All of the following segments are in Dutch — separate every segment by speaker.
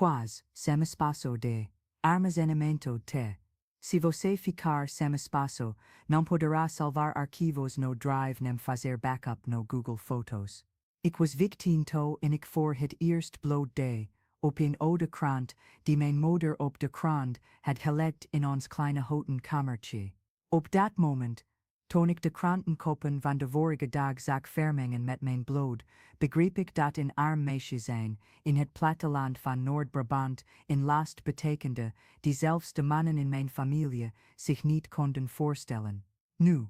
Speaker 1: Quase, sem espaço de armazenamento te. Se você ficar sem espaço, não poderá salvar arquivos no Drive nem fazer backup no Google Fotos. Ik was 15 to en ik voor het eerst bloot de, op een oude krant, die mijn moeder op de krant had gelegd in ons kleine houten kamertje. Op dat moment, toen ik de krantenkoppen van de vorige dag zag vermengen met mijn bloed, begreep ik dat een arm meisje zijn, in het platteland van Noord-Brabant, in last betekende, die zelfs de mannen in mijn familie zich niet konden voorstellen. Nu,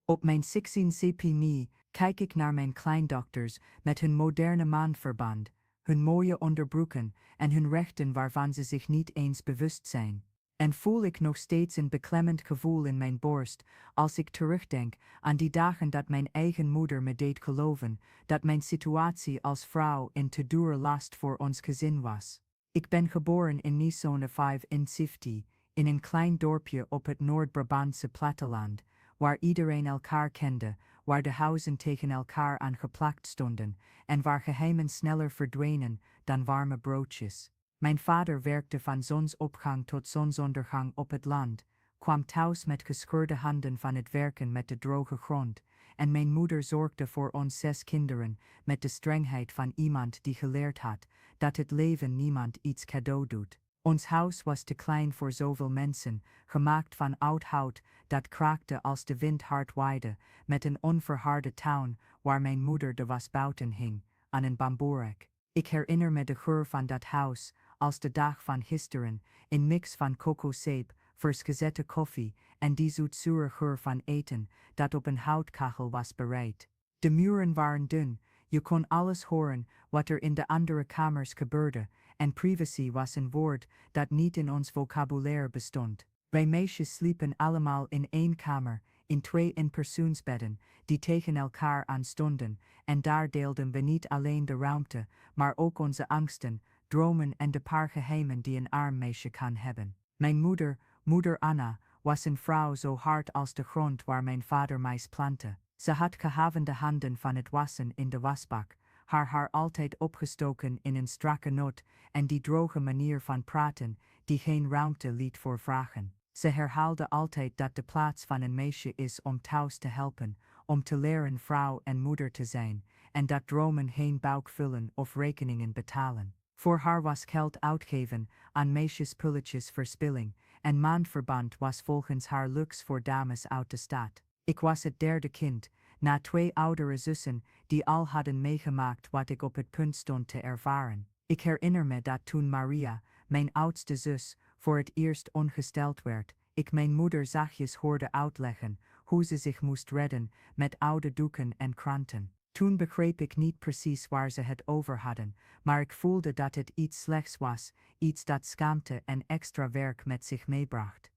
Speaker 1: op mijn 16 cpmi, kijk ik naar mijn kleindochters met hun moderne maandverband, hun mooie onderbroeken en hun rechten waarvan ze zich niet eens bewust zijn. En voel ik nog steeds een beklemmend gevoel in mijn borst als ik terugdenk aan die dagen dat mijn eigen moeder me deed geloven dat mijn situatie als vrouw een te dure last voor ons gezin was. Ik ben geboren in 1975 in een klein dorpje op het Noord-Brabantse platteland, waar iedereen elkaar kende, waar de huizen tegen elkaar aangeplakt stonden en waar geheimen sneller verdwenen dan warme broodjes. Mijn vader werkte van zonsopgang tot zonsondergang op het land, kwam thuis met gescheurde handen van het werken met de droge grond, en mijn moeder zorgde voor ons 6 kinderen met de strengheid van iemand die geleerd had dat het leven niemand iets cadeau doet. Ons huis was te klein voor zoveel mensen, gemaakt van oud hout dat kraakte als de wind hard waaide, met een onverharde touw waar mijn moeder de was buiten hing, aan een bamboerek. Ik herinner me de geur van dat huis, als de dag van gisteren, een mix van kokozeep, vers gezette koffie en die zoetzure geur van eten dat op een houtkachel was bereid. De muren waren dun, je kon alles horen wat er in de andere kamers gebeurde, en privacy was een woord dat niet in ons vocabulaire bestond. Wij meisjes sliepen allemaal in 1 kamer, in 2 eenpersoonsbedden, die tegen elkaar aanstonden, en daar deelden we niet alleen de ruimte, maar ook onze angsten, dromen en de paar geheimen die een arm meisje kan hebben. Mijn moeder Anna, was een vrouw zo hard als de grond waar mijn vader mais plantte. Ze had gehavende handen van het wassen in de wasbak, haar altijd opgestoken in een strakke knot en die droge manier van praten die geen ruimte liet voor vragen. Ze herhaalde altijd dat de plaats van een meisje is om thuis te helpen, om te leren vrouw en moeder te zijn, en dat dromen geen buik vullen of rekeningen betalen. Voor haar was geld uitgeven aan meisjespulletjes verspilling, en Maandverband was volgens haar Luxe voor dames uit de stad. Ik was het 3e kind, na 2 oudere zussen die al hadden meegemaakt wat ik op het punt stond te ervaren. Ik herinner me dat toen Maria, mijn oudste zus, voor het eerst ongesteld werd, ik mijn moeder zachtjes hoorde uitleggen hoe ze zich moest redden met oude doeken en kranten. Toen begreep ik niet precies waar ze het over hadden, maar ik voelde dat het iets slechts was, iets dat schaamte en extra werk met zich meebracht.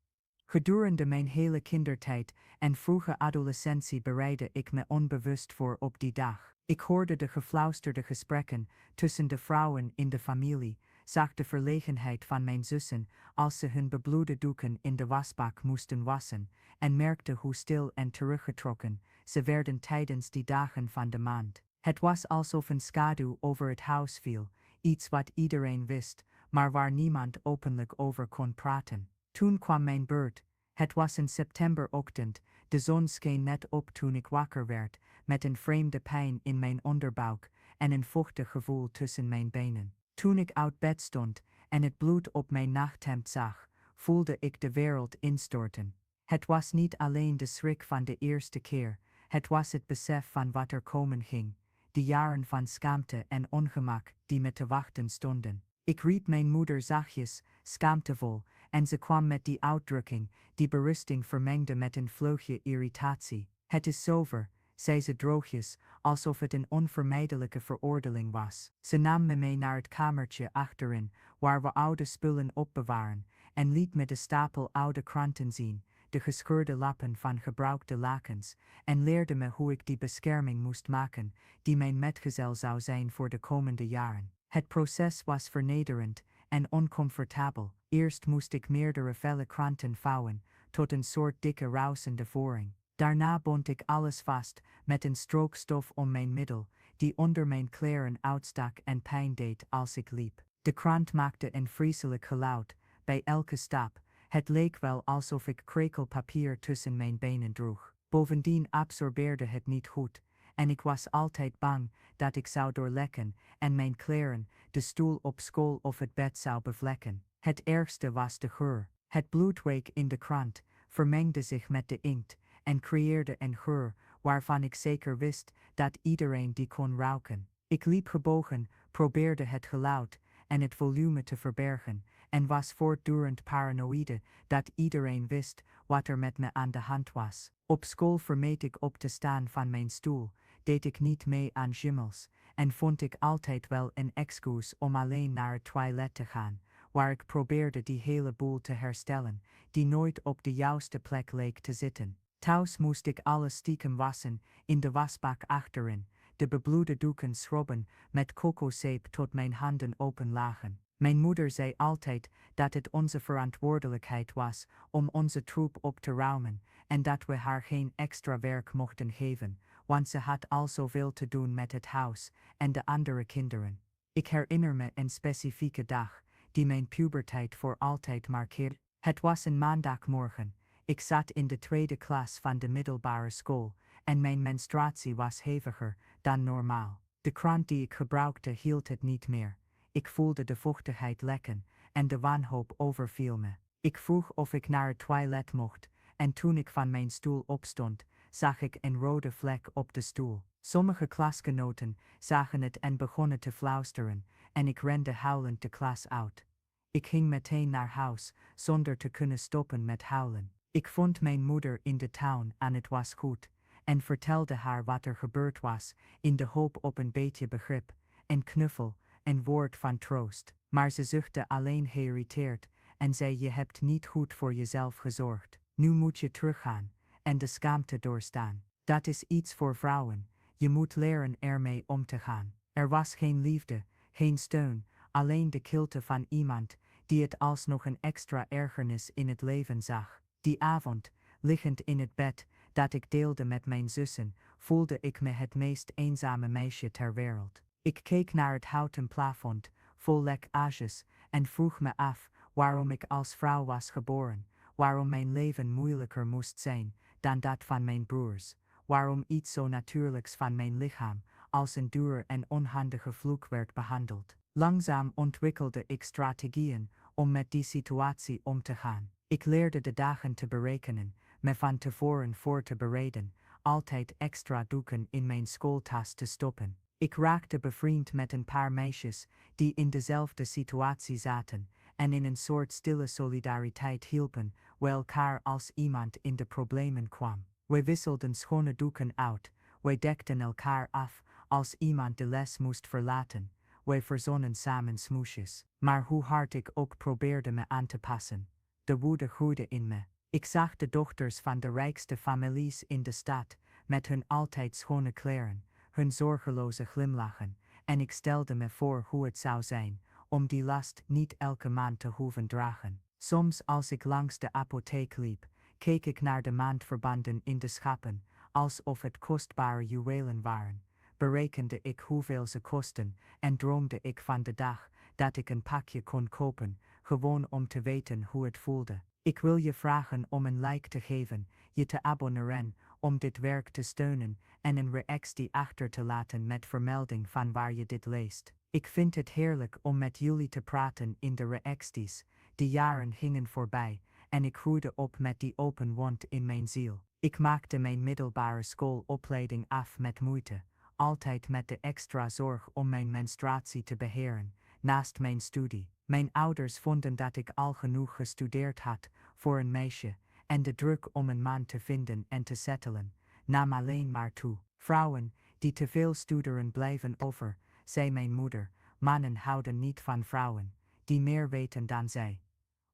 Speaker 1: Gedurende mijn hele kindertijd en vroege adolescentie bereidde ik me onbewust voor op die dag. Ik hoorde de gefluisterde gesprekken tussen de vrouwen in de familie, zag de verlegenheid van mijn zussen als ze hun bebloede doeken in de wasbak moesten wassen, en merkte hoe stil en teruggetrokken ze werden tijdens die dagen van de maand. Het was alsof een schaduw over het huis viel, iets wat iedereen wist, maar waar niemand openlijk over kon praten. Toen kwam mijn beurt. Het was een septemberochtend, de zon scheen net op toen ik wakker werd, met een vreemde pijn in mijn onderbuik en een vochtig gevoel tussen mijn benen. Toen ik uit bed stond en het bloed op mijn nachthemd zag, voelde ik de wereld instorten. Het was niet alleen de schrik van de eerste keer, het was het besef van wat er komen ging, de jaren van schaamte en ongemak die me te wachten stonden. Ik riep mijn moeder zachtjes, schaamtevol, en ze kwam met die uitdrukking, die berusting vermengde met een vleugje irritatie. Het is zover, zei ze droogjes, alsof het een onvermijdelijke veroordeling was. Ze nam me mee naar het kamertje achterin, waar we oude spullen opbewaren, en liet me de stapel oude kranten zien, de gescheurde lappen van gebruikte lakens, en leerde me hoe ik die bescherming moest maken, die mijn metgezel zou zijn voor de komende jaren. Het proces was vernederend en oncomfortabel. Eerst moest ik meerdere velle kranten vouwen, tot een soort dikke rousende voring. Daarna bond ik alles vast, met een strook stof om mijn middel, die onder mijn kleren uitstak en pijn deed als ik liep. De krant maakte een vreselijk geluid, bij elke stap. Het leek wel alsof ik krekelpapier tussen mijn benen droeg. Bovendien absorbeerde het niet goed, en ik was altijd bang dat ik zou doorlekken en mijn kleren, de stoel op school of het bed zou bevlekken. Het ergste was de geur. Het bloedweek in de krant vermengde zich met de inkt en creëerde een geur waarvan ik zeker wist dat iedereen die kon ruiken. Ik liep gebogen, probeerde het geluid en het volume te verbergen en was voortdurend paranoïde dat iedereen wist wat er met me aan de hand was. Op school vermeed ik op te staan van mijn stoel, deed ik niet mee aan gimmels en vond ik altijd wel een excuus om alleen naar het toilet te gaan, waar ik probeerde die hele boel te herstellen, die nooit op de juiste plek leek te zitten. Thuis moest ik alles stiekem wassen, in de wasbak achterin, de bebloede doeken schrobben met kokozeep tot mijn handen open lagen. Mijn moeder zei altijd dat het onze verantwoordelijkheid was om onze troep op te ruimen en dat we haar geen extra werk mochten geven, want ze had al zoveel te doen met het huis en de andere kinderen. Ik herinner me een specifieke dag, die mijn puberteit voor altijd markeerde. Het was een maandagmorgen. Ik zat in de tweede klas van de middelbare school en mijn menstruatie was heviger dan normaal. De krant die ik gebruikte hield het niet meer. Ik voelde de vochtigheid lekken en de wanhoop overviel me. Ik vroeg of ik naar het toilet mocht en toen ik van mijn stoel opstond, zag ik een rode vlek op de stoel. Sommige klasgenoten zagen het en begonnen te fluisteren en ik rende huilend de klas uit. Ik ging meteen naar huis zonder te kunnen stoppen met huilen. Ik vond mijn moeder in de tuin en het was goed en vertelde haar wat er gebeurd was in de hoop op een beetje begrip, een knuffel, een woord van troost. Maar ze zuchtte alleen geïrriteerd en zei: je hebt niet goed voor jezelf gezorgd. Nu moet je teruggaan en de schaamte doorstaan. Dat is iets voor vrouwen. Je moet leren ermee om te gaan. Er was geen liefde, geen steun, alleen de kilte van iemand die het alsnog een extra ergernis in het leven zag. Die avond, liggend in het bed dat ik deelde met mijn zussen, voelde ik me het meest eenzame meisje ter wereld. Ik keek naar het houten plafond, vol lekkages, en vroeg me af waarom ik als vrouw was geboren, waarom mijn leven moeilijker moest zijn dan dat van mijn broers, waarom iets zo natuurlijks van mijn lichaam als een dure en onhandige vloek werd behandeld. Langzaam ontwikkelde ik strategieën om met die situatie om te gaan. Ik leerde de dagen te berekenen, me van tevoren voor te bereiden, altijd extra doeken in mijn schooltas te stoppen. Ik raakte bevriend met een paar meisjes die in dezelfde situatie zaten en in een soort stille solidariteit hielpen we elkaar als iemand in de problemen kwam. We wisselden schone doeken uit, we dekten elkaar af als iemand de les moest verlaten, we verzonnen samen smoesjes. Maar hoe hard ik ook probeerde me aan te passen, de woede groeide in me. Ik zag de dochters van de rijkste families in de stad, met hun altijd schone kleren, hun zorgeloze glimlachen, en ik stelde me voor hoe het zou zijn om die last niet elke maand te hoeven dragen. Soms als ik langs de apotheek liep, keek ik naar de maandverbanden in de schappen, alsof het kostbare juwelen waren. Berekende ik hoeveel ze kosten en droomde ik van de dag dat ik een pakje kon kopen, gewoon om te weten hoe het voelde. Ik wil je vragen om een like te geven, je te abonneren, om dit werk te steunen en een reactie achter te laten met vermelding van waar je dit leest. Ik vind het heerlijk om met jullie te praten in de reacties. De jaren gingen voorbij en ik groeide op met die open wond in mijn ziel. Ik maakte mijn middelbare schoolopleiding af met moeite, altijd met de extra zorg om mijn menstruatie te beheren, naast mijn studie. Mijn ouders vonden dat ik al genoeg gestudeerd had voor een meisje en de druk om een man te vinden en te settelen nam alleen maar toe. Vrouwen die te veel studeren blijven over, zei mijn moeder. Mannen houden niet van vrouwen die meer weten dan zij.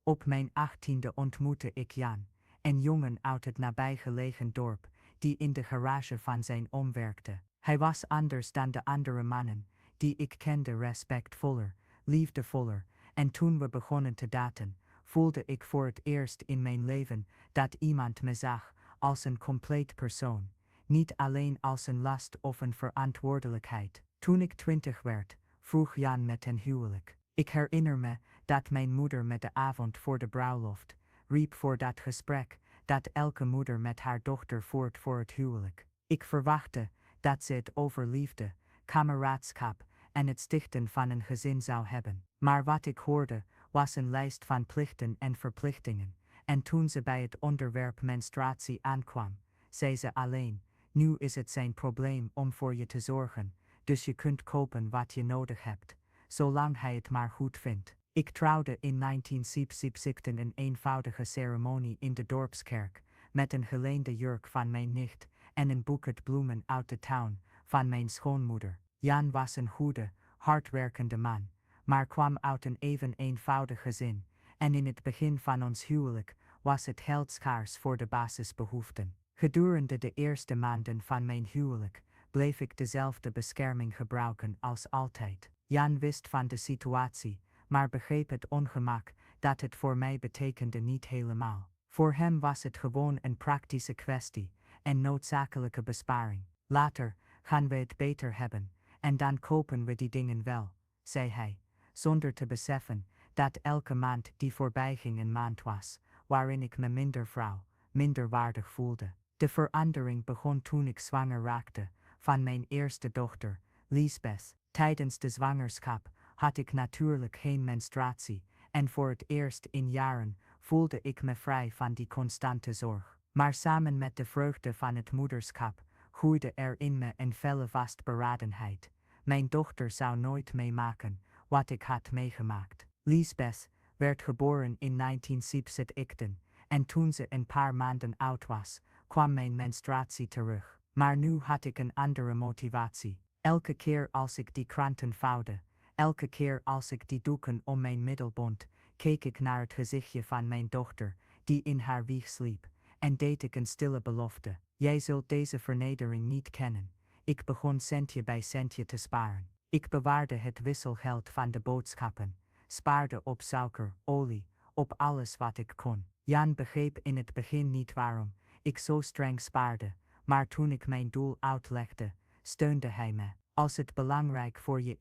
Speaker 1: Op mijn 18e ontmoette ik Jan, een jongen uit het nabijgelegen dorp, die in de garage van zijn oom werkte. Hij was anders dan de andere mannen die ik kende, respectvoller, liefdevoller, en toen we begonnen te daten, voelde ik voor het eerst in mijn leven dat iemand me zag als een compleet persoon, niet alleen als een last of een verantwoordelijkheid. Toen ik 20 werd, vroeg Jan met een huwelijk. Ik herinner me dat mijn moeder met de avond voor de bruiloft riep voor dat gesprek dat elke moeder met haar dochter voert voor het huwelijk. Ik verwachtte dat ze het over liefde, kameraadschap en het stichten van een gezin zou hebben. Maar wat ik hoorde was een lijst van plichten en verplichtingen. En toen ze bij het onderwerp menstruatie aankwam, zei ze alleen: nu is het zijn probleem om voor je te zorgen, dus je kunt kopen wat je nodig hebt, zolang hij het maar goed vindt. Ik trouwde in 1977 een eenvoudige ceremonie in de dorpskerk, met een geleende jurk van mijn nicht en een boeket bloemen uit de tuin van mijn schoonmoeder. Jan was een goede, hardwerkende man, maar kwam uit een even eenvoudig gezin, en in het begin van ons huwelijk was het geld schaars voor de basisbehoeften. Gedurende de eerste maanden van mijn huwelijk bleef ik dezelfde bescherming gebruiken als altijd. Jan wist van de situatie, maar begreep het ongemak dat het voor mij betekende niet helemaal. Voor hem was het gewoon een praktische kwestie en noodzakelijke besparing. Later gaan we het beter hebben en dan kopen we die dingen wel, zei hij, zonder te beseffen dat elke maand die voorbijging een maand was waarin ik me minder vrouw, minder waardig voelde. De verandering begon toen ik zwanger raakte van mijn eerste dochter, Liesbeth. Tijdens de zwangerschap had ik natuurlijk geen menstruatie en voor het eerst in jaren voelde ik me vrij van die constante zorg. Maar samen met de vreugde van het moederschap groeide er in me een felle vastberadenheid. Mijn dochter zou nooit meemaken wat ik had meegemaakt. Liesbeth werd geboren in 1977 en toen ze een paar maanden oud was, kwam mijn menstruatie terug. Maar nu had ik een andere motivatie. Elke keer als ik die kranten vouwde, elke keer als ik die doeken om mijn middel bond, keek ik naar het gezichtje van mijn dochter, die in haar wieg sliep, en deed ik een stille belofte: jij zult deze vernedering niet kennen. Ik begon centje bij centje te sparen. Ik bewaarde het wisselgeld van de boodschappen, spaarde op suiker, olie, op alles wat ik kon. Jan begreep in het begin niet waarom ik zo streng spaarde, maar toen ik mijn doel uitlegde, steunde hij me. Als het belangrijk voor je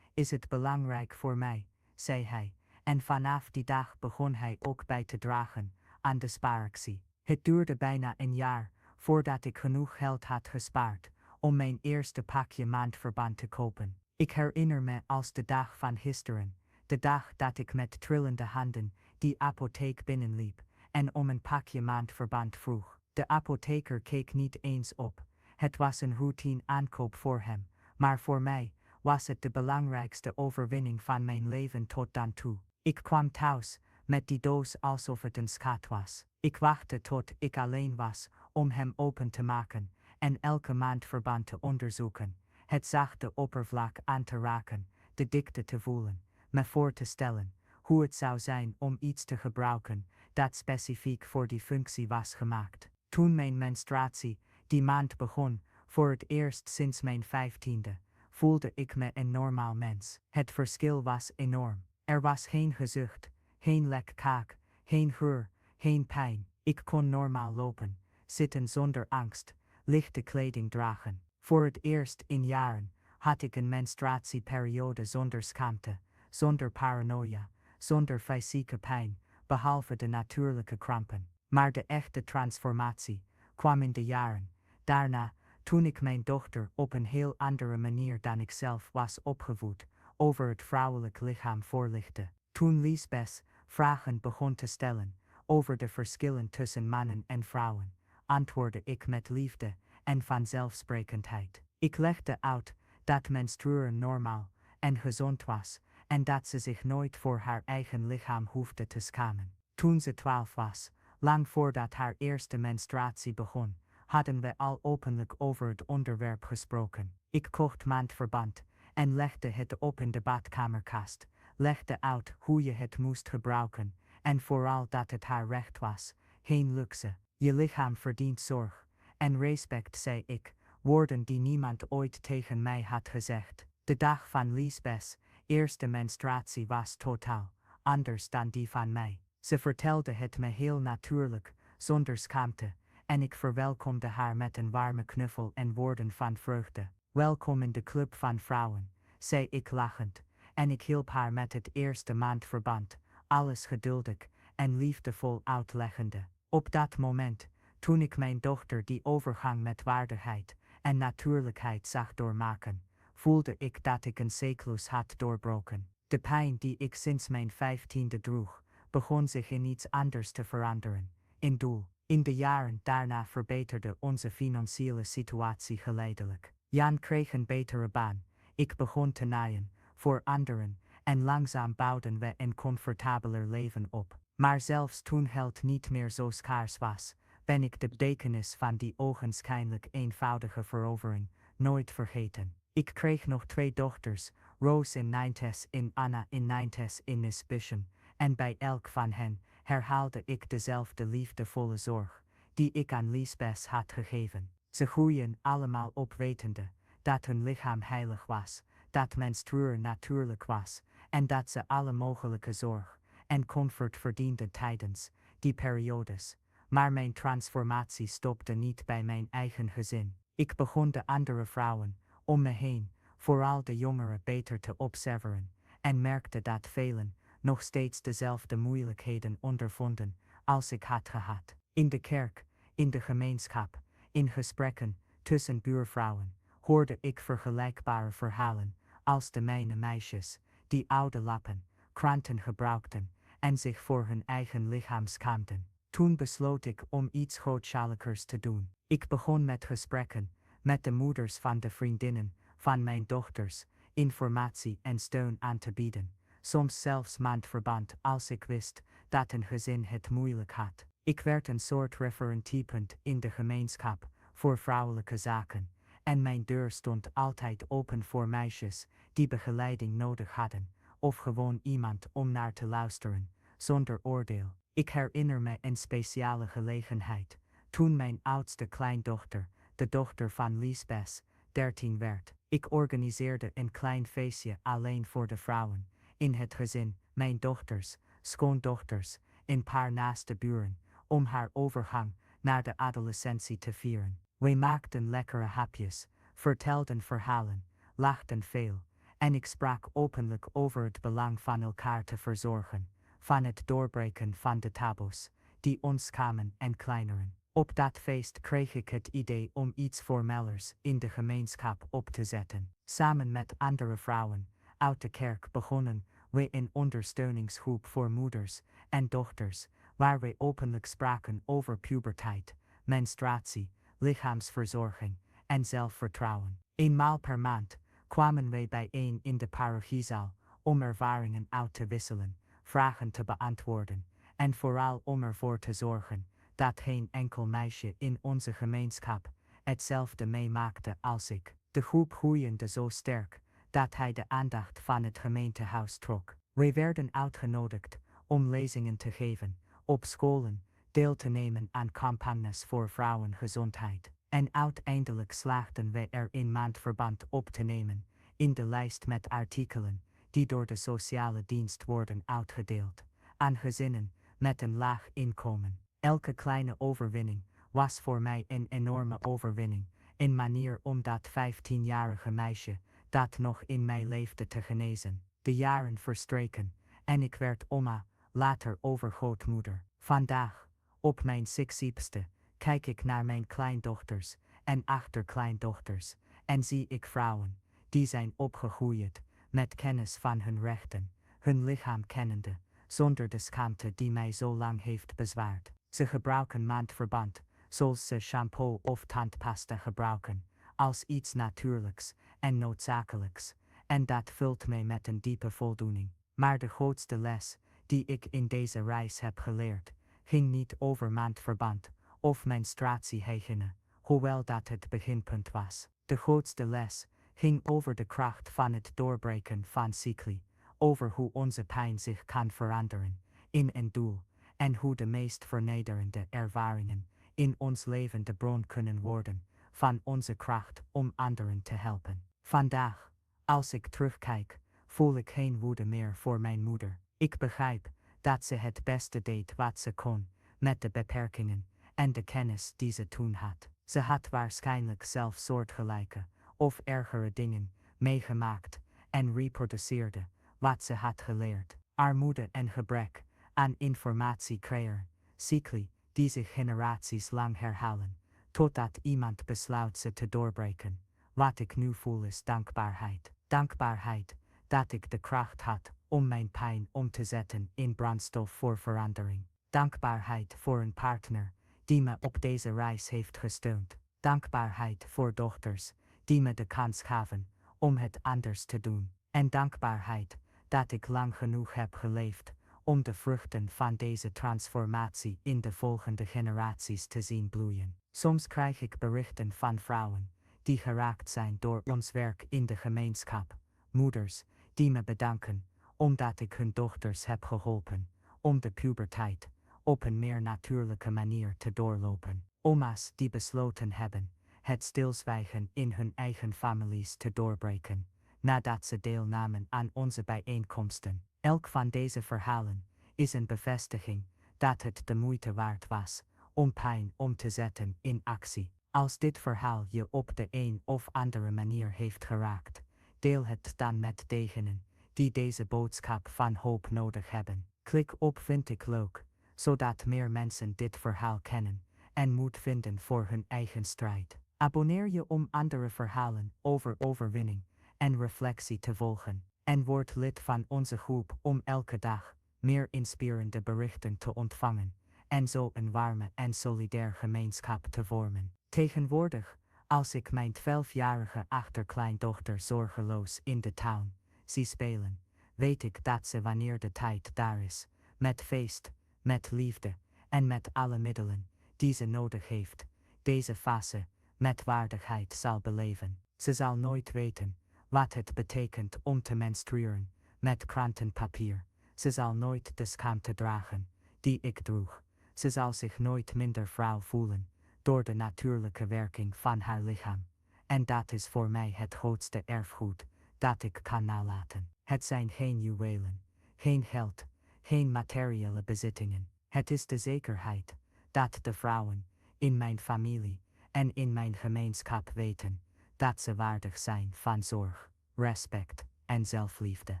Speaker 1: is het belangrijk voor mij, zei hij, en vanaf die dag begon hij ook bij te dragen aan de spaaractie. Het duurde bijna een jaar voordat ik genoeg geld had gespaard om mijn eerste pakje Maandverband te kopen. Ik herinner me als de dag van gisteren, de dag dat ik met trillende handen die apotheek binnenliep en om een pakje Maandverband vroeg. De apotheker keek niet eens op. Het was een routine aankoop voor hem, maar voor mij was het de belangrijkste overwinning van mijn leven tot dan toe. Ik kwam thuis met die doos alsof het een schat was. Ik wachtte tot ik alleen was om hem open te maken en elke Maandverband te onderzoeken, het zachte oppervlak aan te raken, de dikte te voelen, me voor te stellen hoe het zou zijn om iets te gebruiken dat specifiek voor die functie was gemaakt. Toen mijn menstruatie die maand begon, voor het eerst sinds mijn 15e, voelde ik me een normaal mens. Het verschil was enorm. Er was geen gezucht, geen lek kaak, geen geur, geen pijn. Ik kon normaal lopen, zitten zonder angst, lichte kleding dragen. Voor het eerst in jaren had ik een menstruatieperiode zonder schaamte, zonder paranoia, zonder fysieke pijn, behalve de natuurlijke krampen. Maar de echte transformatie kwam in de jaren daarna, toen ik mijn dochter op een heel andere manier dan ik zelf was opgevoed over het vrouwelijk lichaam voorlichtte. Toen Liesbeth vragen begon te stellen over de verschillen tussen mannen en vrouwen, antwoordde ik met liefde en vanzelfsprekendheid. Ik legde uit dat menstrueren normaal en gezond was en dat ze zich nooit voor haar eigen lichaam hoefde te schamen. Toen ze 12 was, lang voordat haar eerste menstruatie begon, hadden we al openlijk over het onderwerp gesproken. Ik kocht Maandverband en legde het op in de badkamerkast, legde uit hoe je het moest gebruiken en vooral dat het haar recht was, geen luxe. Je lichaam verdient zorg en respect, zei ik, woorden die niemand ooit tegen mij had gezegd. De dag van Liesbeth's eerste menstruatie was totaal anders dan die van mij. Ze vertelde het me heel natuurlijk, zonder schaamte, en ik verwelkomde haar met een warme knuffel en woorden van vreugde. Welkom in de club van vrouwen, zei ik lachend, en ik hielp haar met het eerste maandverband, alles geduldig en liefdevol uitleggende. Op dat moment, toen ik mijn dochter die overgang met waardigheid en natuurlijkheid zag doormaken, voelde ik dat ik een cyclus had doorbroken. De pijn die ik sinds mijn 15e droeg, begon zich in iets anders te veranderen, in doel. In de jaren daarna verbeterde onze financiële situatie geleidelijk. Jan kreeg een betere baan, ik begon te naaien, voor anderen, en langzaam bouwden we een comfortabeler leven op. Maar zelfs toen geld niet meer zo schaars was, ben ik de betekenis van die ogenschijnlijk eenvoudige verovering nooit vergeten. Ik kreeg nog 2 dochters, Rose in Nintes en Anna in Nintes in Nisbischen, en bij elk van hen herhaalde ik dezelfde liefdevolle zorg, die ik aan Liesbeth had gegeven. Ze groeien allemaal op wetende dat hun lichaam heilig was, dat menstrueren natuurlijk was, en dat ze alle mogelijke zorg en comfort verdienden tijdens die periodes. Maar mijn transformatie stopte niet bij mijn eigen gezin. Ik begon de andere vrouwen om me heen, vooral de jongeren, beter te observeren, en merkte dat velen nog steeds dezelfde moeilijkheden ondervonden als ik had gehad. In de kerk, in de gemeenschap, in gesprekken tussen buurvrouwen, hoorde ik vergelijkbare verhalen als de mijne meisjes, die oude lappen, kranten gebruikten en zich voor hun eigen lichaam schaamden. Toen besloot ik om iets grootschaligers te doen. Ik begon met gesprekken met de moeders van de vriendinnen van mijn dochters, informatie en steun aan te bieden, soms zelfs maandverband als ik wist dat een gezin het moeilijk had. Ik werd een soort referentiepunt in de gemeenschap voor vrouwelijke zaken, en mijn deur stond altijd open voor meisjes die begeleiding nodig hadden, of gewoon iemand om naar te luisteren, zonder oordeel. Ik herinner me een speciale gelegenheid, toen mijn oudste kleindochter, de dochter van Liesbeth, 13 werd. Ik organiseerde een klein feestje alleen voor de vrouwen, in het gezin, mijn dochters, schoondochters, een paar naaste buren, om haar overgang naar de adolescentie te vieren. We maakten lekkere hapjes, vertelden verhalen, lachten veel, en ik sprak openlijk over het belang van elkaar te verzorgen, van het doorbreken van de taboes, die ons schamen en kleineren. Op dat feest kreeg ik het idee om iets formellers in de gemeenschap op te zetten. Samen met andere vrouwen uit de kerk begonnen we een ondersteuningsgroep voor moeders en dochters, waar we openlijk spraken over puberteit, menstruatie, lichaamsverzorging en zelfvertrouwen. Eenmaal per maand kwamen wij bijeen in de parochiezaal om ervaringen uit te wisselen, vragen te beantwoorden en vooral om ervoor te zorgen dat geen enkel meisje in onze gemeenschap hetzelfde meemaakte als ik. De groep groeide zo sterk dat hij de aandacht van het gemeentehuis trok. We werden uitgenodigd om lezingen te geven, op scholen, deel te nemen aan campagnes voor vrouwengezondheid. En uiteindelijk slaagden we er een maandverband op te nemen in de lijst met artikelen die door de sociale dienst worden uitgedeeld aan gezinnen met een laag inkomen. Elke kleine overwinning was voor mij een enorme overwinning, een manier om dat 15-jarige meisje dat nog in mij leefde te genezen. De jaren verstreken en ik werd oma, later overgrootmoeder. Vandaag, op mijn 60ste, kijk ik naar mijn kleindochters en achterkleindochters en zie ik vrouwen die zijn opgegroeid met kennis van hun rechten, hun lichaam kennende, zonder de schaamte die mij zo lang heeft bezwaard. Ze gebruiken maandverband, zoals ze shampoo of tandpasta gebruiken, als iets natuurlijks en noodzakelijks, en dat vult mij met een diepe voldoening. Maar de grootste les die ik in deze reis heb geleerd, ging niet over maandverband of menstruatiehygiëne, hoewel dat het beginpunt was. De grootste les ging over de kracht van het doorbreken van cycli, over hoe onze pijn zich kan veranderen in een doel, en hoe de meest vernederende ervaringen in ons leven de bron kunnen worden van onze kracht om anderen te helpen. Vandaag, als ik terugkijk, voel ik geen woede meer voor mijn moeder. Ik begrijp dat ze het beste deed wat ze kon, met de beperkingen en de kennis die ze toen had. Ze had waarschijnlijk zelf soortgelijke of ergere dingen meegemaakt en reproduceerde wat ze had geleerd. Armoede en gebrek aan informatie creëren cycli die zich generaties lang herhalen, totdat iemand besluit ze te doorbreken. Wat ik nu voel is dankbaarheid. Dankbaarheid dat ik de kracht had om mijn pijn om te zetten in brandstof voor verandering. Dankbaarheid voor een partner die me op deze reis heeft gesteund. Dankbaarheid voor dochters die me de kans gaven om het anders te doen. En dankbaarheid dat ik lang genoeg heb geleefd om de vruchten van deze transformatie in de volgende generaties te zien bloeien. Soms krijg ik berichten van vrouwen die geraakt zijn door ons werk in de gemeenschap. Moeders die me bedanken omdat ik hun dochters heb geholpen om de puberteit op een meer natuurlijke manier te doorlopen. Oma's die besloten hebben het stilzwijgen in hun eigen families te doorbreken, nadat ze deelnamen aan onze bijeenkomsten. Elk van deze verhalen is een bevestiging dat het de moeite waard was om pijn om te zetten in actie. Als dit verhaal je op de een of andere manier heeft geraakt, deel het dan met degenen die deze boodschap van hoop nodig hebben. Klik op vind ik leuk, zodat meer mensen dit verhaal kennen en moed vinden voor hun eigen strijd. Abonneer je om andere verhalen over overwinning en reflectie te volgen. En word lid van onze groep om elke dag meer inspirerende berichten te ontvangen en zo een warme en solidair gemeenschap te vormen. Tegenwoordig, als ik mijn 12-jarige achterkleindochter zorgeloos in de tuin zie spelen, weet ik dat ze wanneer de tijd daar is, met feest, met liefde en met alle middelen die ze nodig heeft, deze fase met waardigheid zal beleven. Ze zal nooit weten wat het betekent om te menstrueren met krantpapier. Ze zal nooit de schaamte dragen die ik droeg. Ze zal zich nooit minder vrouw voelen door de natuurlijke werking van haar lichaam. En dat is voor mij het grootste erfgoed dat ik kan nalaten. Het zijn geen juwelen, geen geld, geen materiële bezittingen. Het is de zekerheid dat de vrouwen in mijn familie en in mijn gemeenschap weten dat ze waardig zijn van zorg, respect en zelfliefde.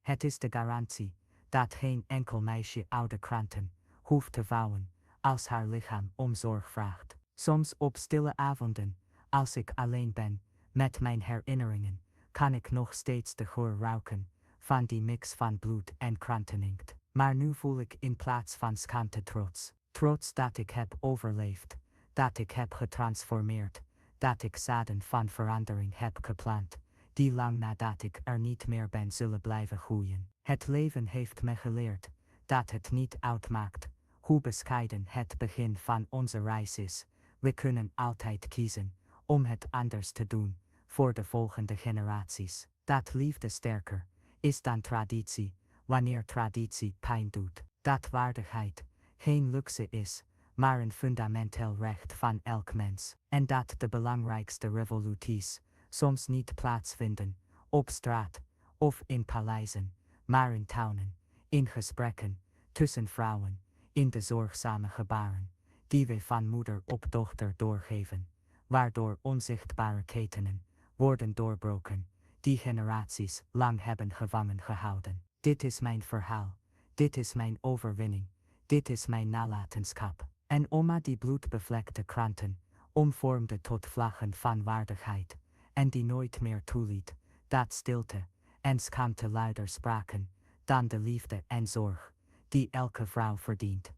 Speaker 1: Het is de garantie dat geen enkel meisje oude kranten hoeft te vouwen als haar lichaam om zorg vraagt. Soms op stille avonden, als ik alleen ben met mijn herinneringen, kan ik nog steeds de geur ruiken van die mix van bloed en kranteninkt. Maar nu voel ik in plaats van schaamte trots. Trots dat ik heb overleefd, dat ik heb getransformeerd, dat ik zaden van verandering heb geplant, die lang nadat ik er niet meer ben zullen blijven groeien. Het leven heeft me geleerd dat het niet uitmaakt hoe bescheiden het begin van onze reis is. We kunnen altijd kiezen om het anders te doen voor de volgende generaties. Dat liefde sterker is dan traditie, wanneer traditie pijn doet. Dat waardigheid geen luxe is, maar een fundamenteel recht van elk mens. En dat de belangrijkste revoluties soms niet plaatsvinden op straat of in paleizen, maar in tuinen, in gesprekken tussen vrouwen, in de zorgzame gebaren die we van moeder op dochter doorgeven, waardoor onzichtbare ketenen worden doorbroken die generaties lang hebben gevangen gehouden. Dit is mijn verhaal, dit is mijn overwinning, dit is mijn nalatenschap. En oma die bloedbevlekte kranten omvormde tot vlaggen van waardigheid en die nooit meer toeliet dat stilte en schaamte luider spraken dan de liefde en zorg die elke vrouw verdient.